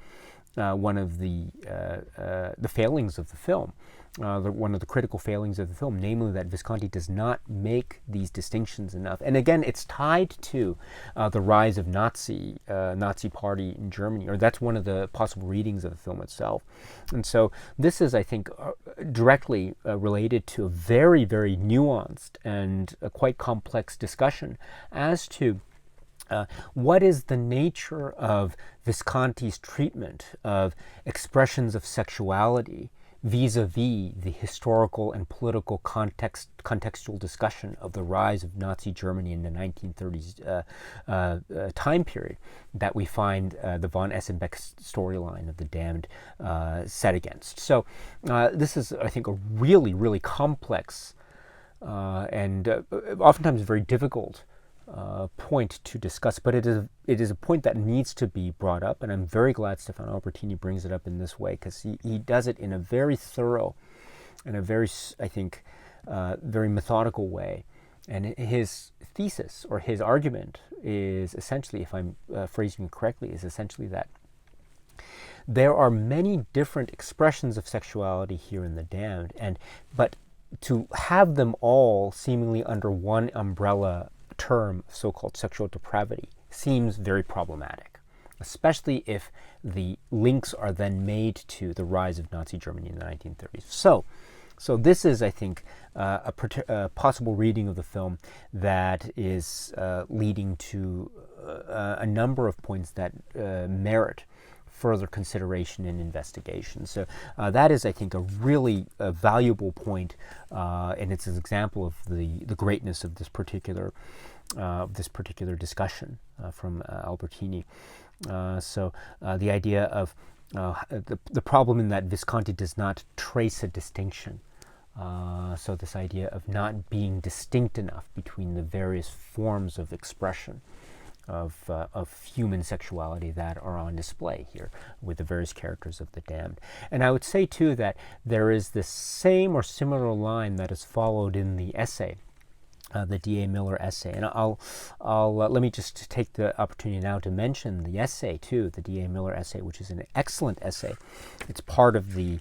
failings of the film, one of the critical failings of the film, namely that Visconti does not make these distinctions enough. And again, it's tied to the rise of Nazi Party in Germany, or that's one of the possible readings of the film itself. And so this is, I think, directly related to a very, very nuanced and quite complex discussion as to what is the nature of Visconti's treatment of expressions of sexuality vis-a-vis the historical and political contextual discussion of the rise of Nazi Germany in the 1930s time period that we find the von Essenbeck storyline of The Damned set against. So this is, I think, a really, really complex and oftentimes very difficult point to discuss, but it is a point that needs to be brought up, and I'm very glad Stefano Albertini brings it up in this way, because he does it in a very thorough and a very, I think, very methodical way. And his thesis or his argument is essentially, if I'm phrasing it correctly, is essentially that there are many different expressions of sexuality here in The Damned, but to have them all seemingly under one umbrella term, so-called sexual depravity, seems very problematic, especially if the links are then made to the rise of Nazi Germany in the 1930s. So this is, I think, a possible reading of the film that is leading to a number of points that merit further consideration and investigation. So that is, I think, a really valuable point, and it's an example of the greatness of this particular discussion from Albertini. So the idea of the problem in that Visconti does not trace a distinction. So this idea of not being distinct enough between the various forms of expression of human sexuality that are on display here with the various characters of The Damned. And I would say too that there is the same or similar line that is followed in the essay, the D.A. Miller essay. And I'll let me just take the opportunity now to mention the essay too, the D.A. Miller essay, which is an excellent essay. It's part of the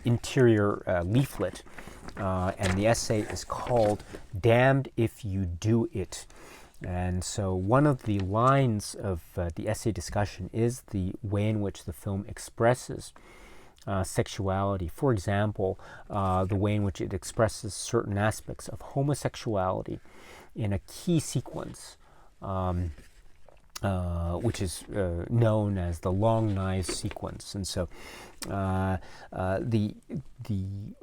interior leaflet, and the essay is called "Damned If You Do It." And so one of the lines of the essay discussion is the way in which the film expresses sexuality. For example, the way in which it expresses certain aspects of homosexuality in a key sequence, which is known as the Long Knives sequence. And so the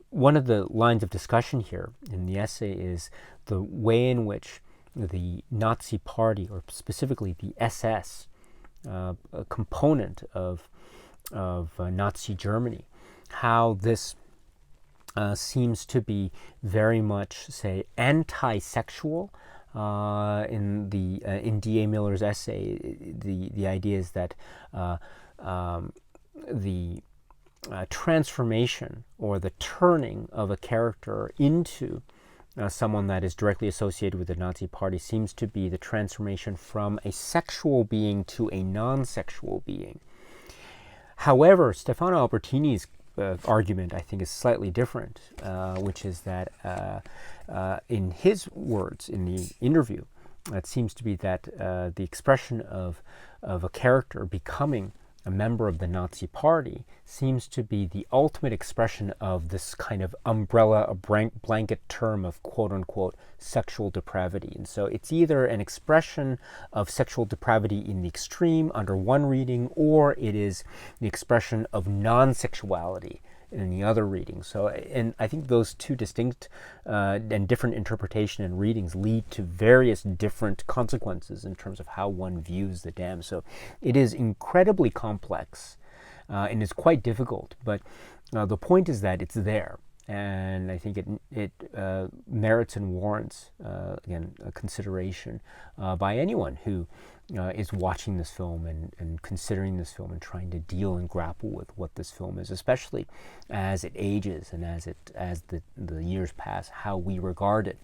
one of the lines of discussion here in the essay is the way in which the Nazi Party, or specifically the SS, a component of Nazi Germany, how this seems to be very much, say, anti-sexual. In D.A. Miller's essay, the idea is that the transformation or the turning of a character into someone that is directly associated with the Nazi Party seems to be the transformation from a sexual being to a non-sexual being. However, Stefano Albertini's argument, I think, is slightly different, which is that in his words in the interview, it seems to be that the expression of a character becoming a member of the Nazi Party seems to be the ultimate expression of this kind of umbrella, a blanket term of quote-unquote sexual depravity. And so it's either an expression of sexual depravity in the extreme under one reading, or it is the expression of non-sexuality in the other reading. So, and I think those two distinct and different interpretation and readings lead to various different consequences in terms of how one views The Damned. So it is incredibly complex and it's quite difficult, but the point is that it's there. And I think it merits and warrants, again, a consideration by anyone who is watching this film and considering this film and trying to deal and grapple with what this film is, especially as it ages and as the years pass, how we regard it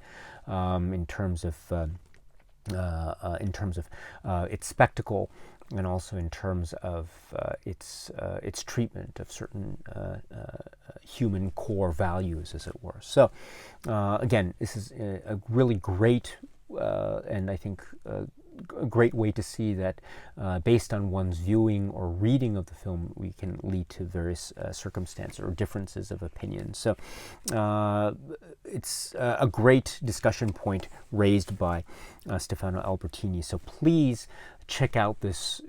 in terms of its spectacle, and also in terms of its treatment of certain human core values, as it were. So, again, this is a really great and I think a great way to see that based on one's viewing or reading of the film, we can lead to various circumstances or differences of opinion. So it's a great discussion point raised by Stefano Albertini. So please check out this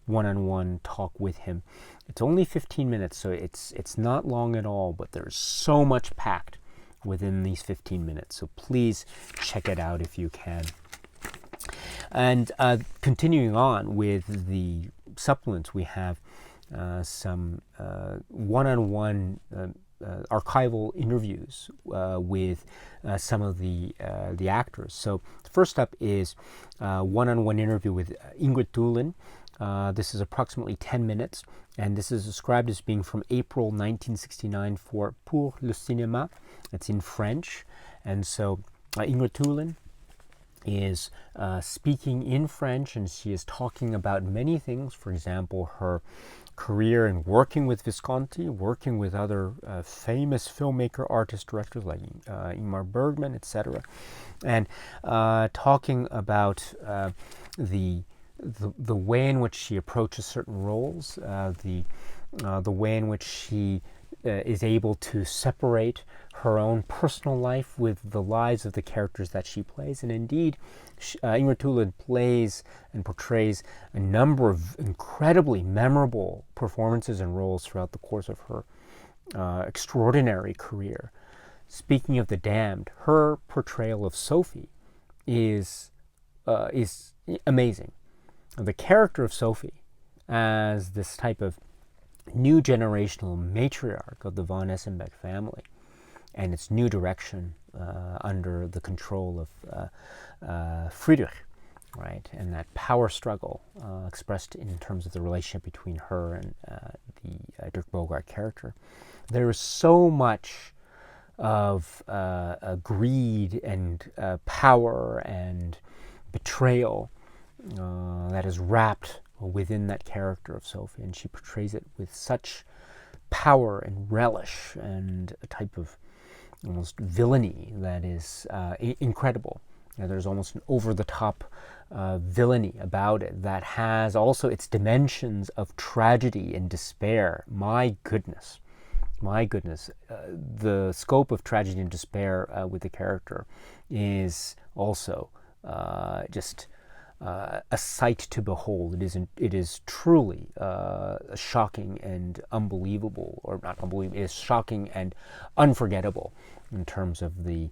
one-on-one talk with him. It's only 15 minutes, so it's not long at all, but there's so much packed within these 15 minutes. So please check it out if you can. And continuing on with the supplements, we have some one-on-one archival interviews with some of the actors. So first up is one-on-one interview with Ingrid Thulin. This is approximately 10 minutes, and this is described as being from April 1969 for Pour le Cinéma. It's in French, and so Ingrid Thulin is speaking in French, and she is talking about many things. For example, her career in working with Visconti, working with other famous filmmaker, artist, directors like Ingmar Bergman, etc., and talking about the way in which she approaches certain roles, the way in which she is able to separate her own personal life with the lives of the characters that she plays. And indeed, Ingrid Thulin plays and portrays a number of incredibly memorable performances and roles throughout the course of her extraordinary career. Speaking of The Damned, her portrayal of Sophie is amazing. The character of Sophie as this type of new generational matriarch of the von Essenbeck family and its new direction under the control of Friedrich, right? And that power struggle expressed in terms of the relationship between her and the Dirk Bogarde character. There is so much of greed and power and betrayal that is wrapped within that character of Sophie, and she portrays it with such power and relish and a type of almost villainy that is incredible. There's almost an over-the-top villainy about it that has also its dimensions of tragedy and despair. My goodness, the scope of tragedy and despair with the character is also just a sight to behold. It is truly shocking and unbelievable, or not unbelievable. It is shocking and unforgettable in terms of the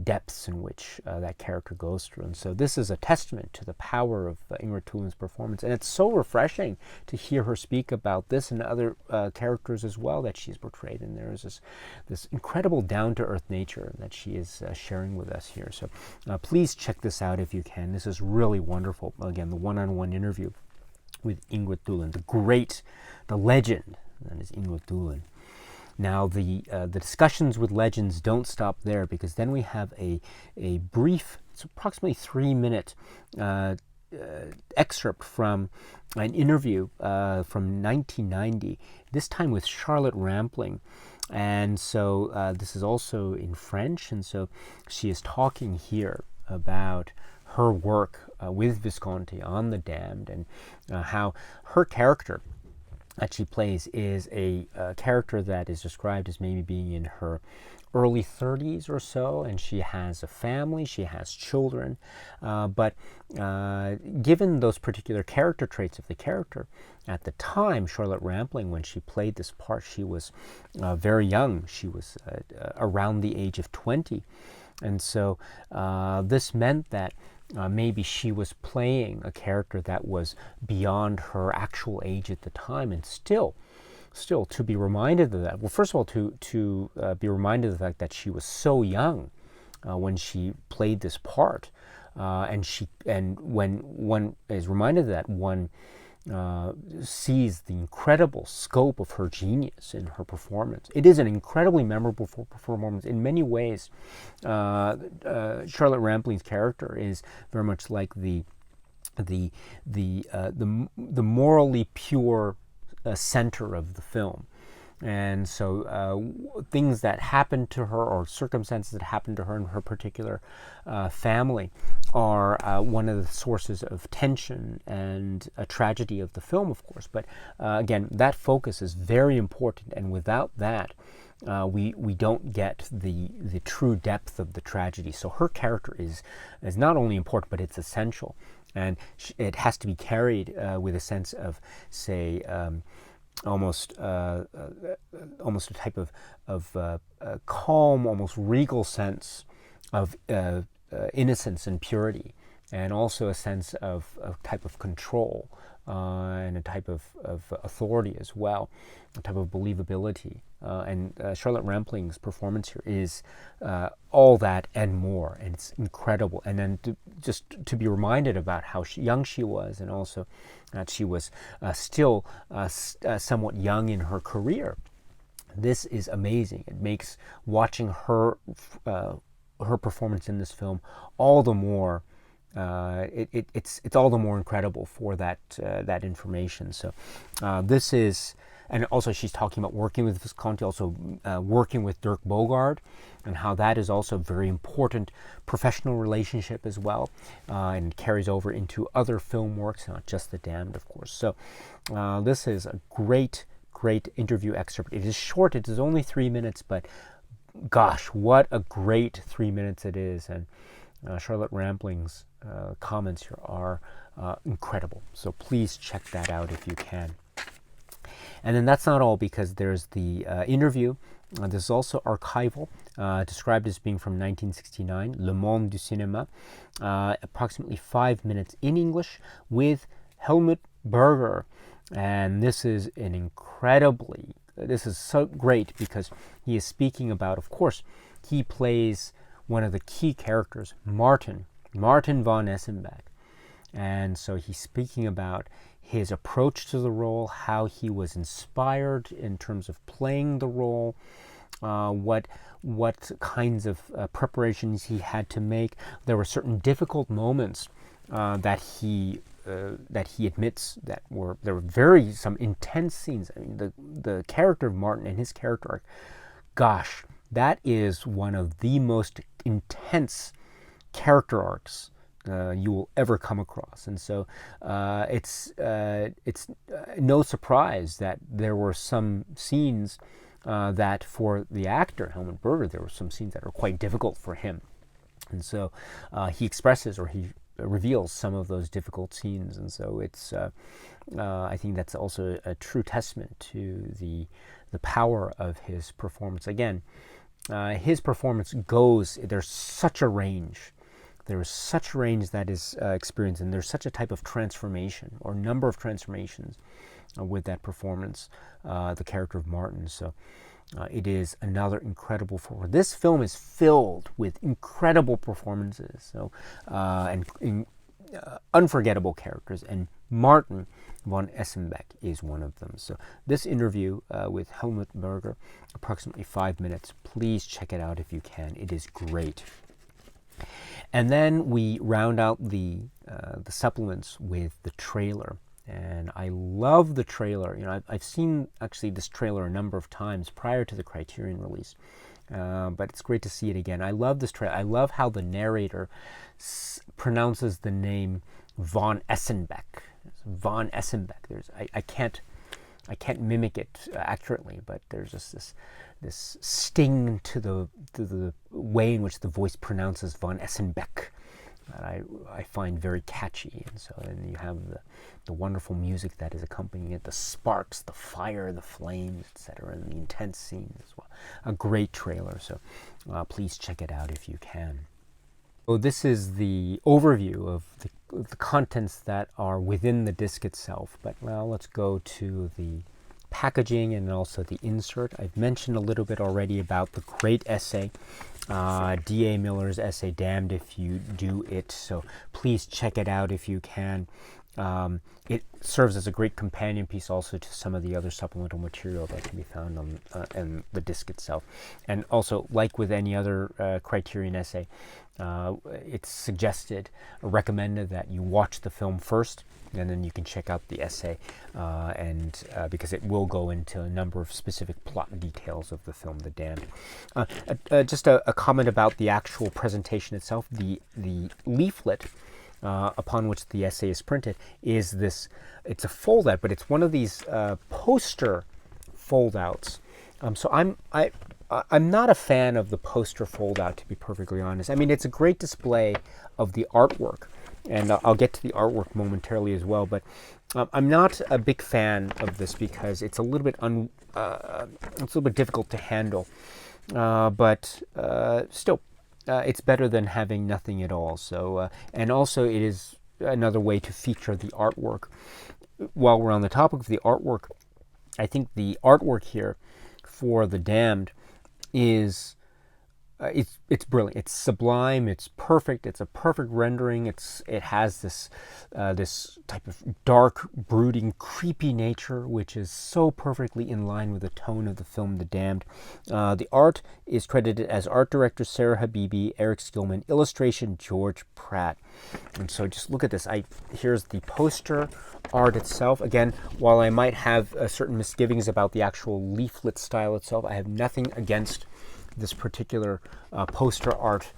depths in which that character goes through. And so this is a testament to the power of Ingrid Thulin's performance. And it's so refreshing to hear her speak about this and other characters as well that she's portrayed. And there is this incredible down-to-earth nature that she is sharing with us here. So please check this out if you can. This is really wonderful. Again, the one-on-one interview with Ingrid Thulin, the legend that is Ingrid Thulin. Now, the discussions with legends don't stop there, because then we have a brief, it's approximately 3-minute excerpt from an interview from 1990, this time with Charlotte Rampling. And so this is also in French, and so she is talking here about her work with Visconti on The Damned, and how her character that she plays is a character that is described as maybe being in her early 30s or so, and she has a family, she has children, but given those particular character traits of the character, at the time, Charlotte Rampling, when she played this part, she was very young. She was around the age of 20, and so this meant that maybe she was playing a character that was beyond her actual age at the time, and still to be reminded of that. Well, first of all, to be reminded of the fact that she was so young when she played this part, and when one is reminded of that, one sees the incredible scope of her genius in her performance. It is an incredibly memorable performance in many ways. Charlotte Rampling's character is very much like the morally pure center of the film. And so things that happened to her, or circumstances that happened to her in her particular family, are one of the sources of tension and a tragedy of the film, of course. But again, that focus is very important, and without that, we don't get the true depth of the tragedy. So her character is not only important, but it's essential, and it has to be carried with a sense of, say, almost a type of calm, almost regal sense of innocence and purity, and also a sense of a type of control and a type of authority as well, a type of believability. And Charlotte Rampling's performance here is all that and more, and it's incredible. And then just to be reminded about how young she was, and also that she was still somewhat young in her career. This is amazing. It makes watching her performance in this film all the more. It's all the more incredible for that information. So this is. And also she's talking about working with Visconti, also working with Dirk Bogarde, and how that is also a very important professional relationship as well, and carries over into other film works, not just The Damned, of course. So this is a great interview excerpt. It is short. It is only 3 minutes, but gosh, what a great 3 minutes it is. And Charlotte Rampling's comments here are incredible. So please check that out if you can. And then that's not all, because there's the interview. This is also archival, described as being from 1969, Le Monde du Cinéma, approximately 5 minutes in English with Helmut Berger. And this is this is so great, because he is speaking about, of course, he plays one of the key characters, Martin von Essenbeck. And so he's speaking about his approach to the role, how he was inspired in terms of playing the role, what kinds of preparations he had to make. There were certain difficult moments that he admits there were some intense scenes. I mean, the character of Martin and his character arc, gosh, that is one of the most intense character arcs you will ever come across. And so it's no surprise that there were some scenes that for the actor Helmut Berger, there were some scenes that are quite difficult for him. And so he expresses, or he reveals, some of those difficult scenes. And so it's I think that's also a true testament to the power of his performance. Again, his performance there's such a range. There is such range that is experienced, and there's such a type of transformation, or number of transformations, with that performance, the character of Martin. So it is another incredible performance. This film is filled with incredible performances, so and unforgettable characters, and Martin von Essenbeck is one of them. So this interview with Helmut Berger, approximately 5 minutes. Please check it out if you can. It is great. And then we round out the supplements with the trailer, and I love the trailer. You know, I've seen actually this trailer a number of times prior to the Criterion release, but it's great to see it again. I love this trailer. I love how the narrator pronounces the name von Essenbeck. Von Essenbeck. I can't mimic it accurately, but there's just this sting to the way in which the voice pronounces von Essenbeck that I find very catchy. And so then you have the wonderful music that is accompanying it, the sparks, the fire, the flames, etc., and the intense scenes as well. A great trailer, so please check it out if you can. So this is the overview of the contents that are within the disc itself, but well, let's go to the packaging and also the insert. I've mentioned a little bit already about the great essay, D.A. Miller's essay, Damned If You Do It, so please check it out if you can. It serves as a great companion piece also to some of the other supplemental material that can be found on in the disc itself. And also, like with any other Criterion essay, it's suggested or recommended that you watch the film first, and then you can check out the essay, and because it will go into a number of specific plot details of the film, The Damned. Just a comment about the actual presentation itself. The leaflet upon which the essay is printed is this. It's a foldout, but it's one of these poster foldouts. So I'm not a fan of the poster foldout, to be perfectly honest. I mean, it's a great display of the artwork, and I'll get to the artwork momentarily as well. But I'm not a big fan of this because it's a little bit difficult to handle. But still, it's better than having nothing at all. So, and also it is another way to feature the artwork. While we're on the topic of the artwork, I think the artwork here for The Damned is it's brilliant. It's sublime. It's perfect. It's a perfect rendering. It has this this type of dark, brooding, creepy nature, which is so perfectly in line with the tone of the film The Damned. The art is credited as art director Sarah Habibi, Eric Skillman, illustration George Pratt. And so just look at this. Here's the poster art itself. Again, while I might have certain misgivings about the actual leaflet style itself, I have nothing against this particular poster art,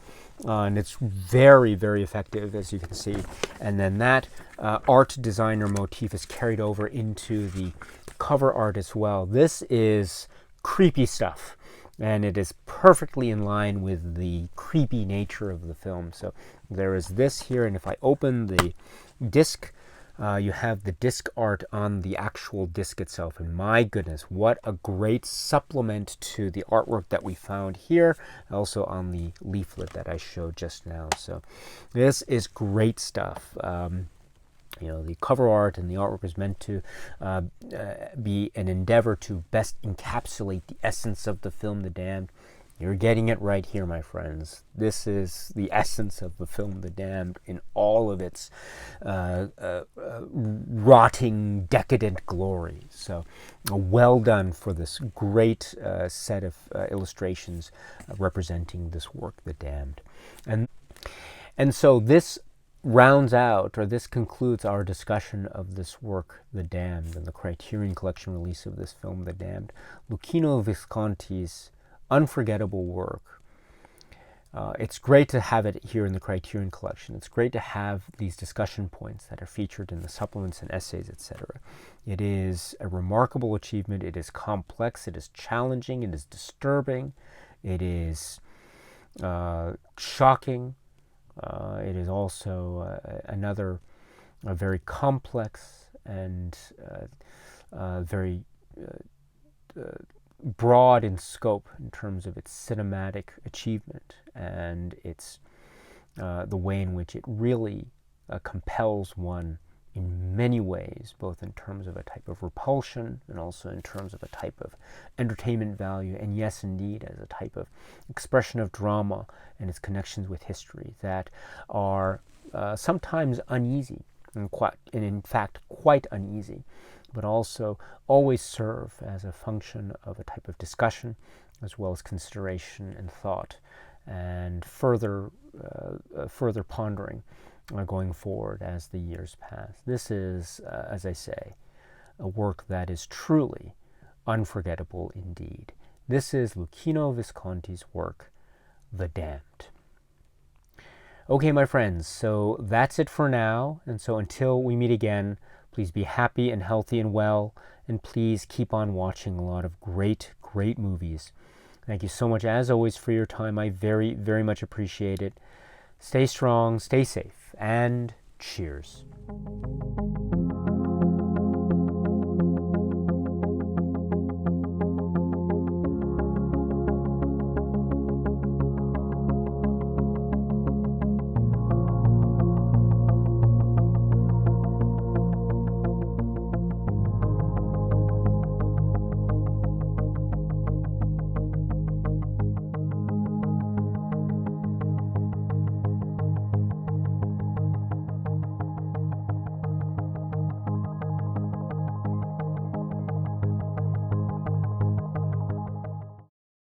and it's very, very effective, as you can see. And then that art designer motif is carried over into the cover art as well. This is creepy stuff, and it is perfectly in line with the creepy nature of the film. So there is this here, and if I open the disc, you have the disc art on the actual disc itself, and my goodness, what a great supplement to the artwork that we found here, also on the leaflet that I showed just now. So this is great stuff. You know, the cover art and the artwork is meant to be an endeavor to best encapsulate the essence of the film The Damned. You're getting it right here, my friends. This is the essence of the film The Damned in all of its rotting, decadent glory. So well done for this great set of illustrations representing this work, The Damned. And so this rounds out, or this concludes our discussion of this work, The Damned, and the Criterion Collection release of this film, The Damned. Luchino Visconti's unforgettable work. It's great to have it here in the Criterion Collection. It's great to have these discussion points that are featured in the supplements and essays, etc. It is a remarkable achievement. It is complex. It is challenging. It is disturbing. It is shocking. It is also another very complex and very broad in scope in terms of its cinematic achievement and its the way in which it really compels one in many ways, both in terms of a type of repulsion and also in terms of a type of entertainment value, and yes, indeed, as a type of expression of drama and its connections with history that are sometimes uneasy, and in fact quite uneasy, but also always serve as a function of a type of discussion as well as consideration and thought and further pondering going forward as the years pass. This is, as I say, a work that is truly unforgettable indeed. This is Luchino Visconti's work, The Damned. Okay, my friends, so that's it for now. And so until we meet again, please be happy and healthy and well, and please keep on watching a lot of great, great movies. Thank you so much, as always, for your time. I very, very much appreciate it. Stay strong, stay safe, and cheers.